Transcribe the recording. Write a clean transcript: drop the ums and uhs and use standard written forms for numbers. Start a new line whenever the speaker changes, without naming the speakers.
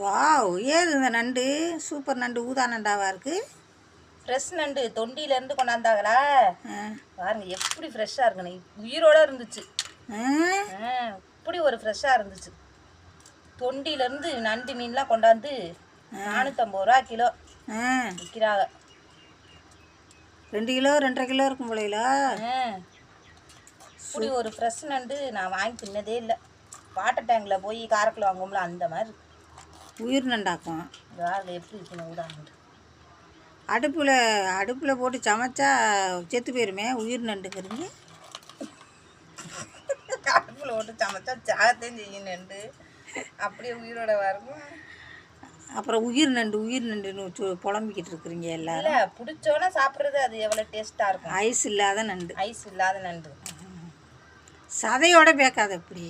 Wow, ஏது இந்த நண்டு சூப்பர் நண்டு, ஊதா நண்டாவா இருக்குது.
ஃப்ரெஷ் நண்டு தொண்டியிலேருந்து கொண்டாந்தாங்களா பாருங்க, எப்படி ஃப்ரெஷ்ஷாக இருக்குன்னு. உயிரோடு இருந்துச்சு. இப்படி ஒரு ஃப்ரெஷ்ஷாக இருந்துச்சு. தொண்டியிலேருந்து நண்டு மீன்லாம் கொண்டாந்து 450 ரூபா கிலோ விற்கிறாங்க.
2 கிலோ 2.5 கிலோ இருக்கும் போலையில.
இப்படி ஒரு ஃப்ரெஷ் நண்டு நான் வாங்கி தின்னதே இல்லை. வாட்டர் டேங்கில் போய் காரக்குள்ள வாங்குவோம்ல, அந்த மாதிரி
உயிர் நண்டாக்கும்.
யாரில் எப்படி இருக்கணும் ஊதா நண்டு.
அடுப்பில் போட்டு சமைச்சா செத்து போயிருமே உயிர் நண்டுங்கிறீங்க.
அடுப்பில் போட்டு சமைச்சா சாகத்தையும் செய்யும் நண்டு, அப்படியே உயிரோட இருக்கும்.
அப்புறம் உயிர் நண்டுன்னு புலம்பிக்கிட்டு இருக்கிறீங்க எல்லாரும்.
இல்லை, பிடிச்சோன்னா சாப்பிட்றது அது எவ்வளோ டேஸ்ட்டாக இருக்கும்.
ஐஸ் இல்லாத நண்டு.
ஐஸ் இல்லாத நண்டு
சதையோட பேக்காது. எப்படி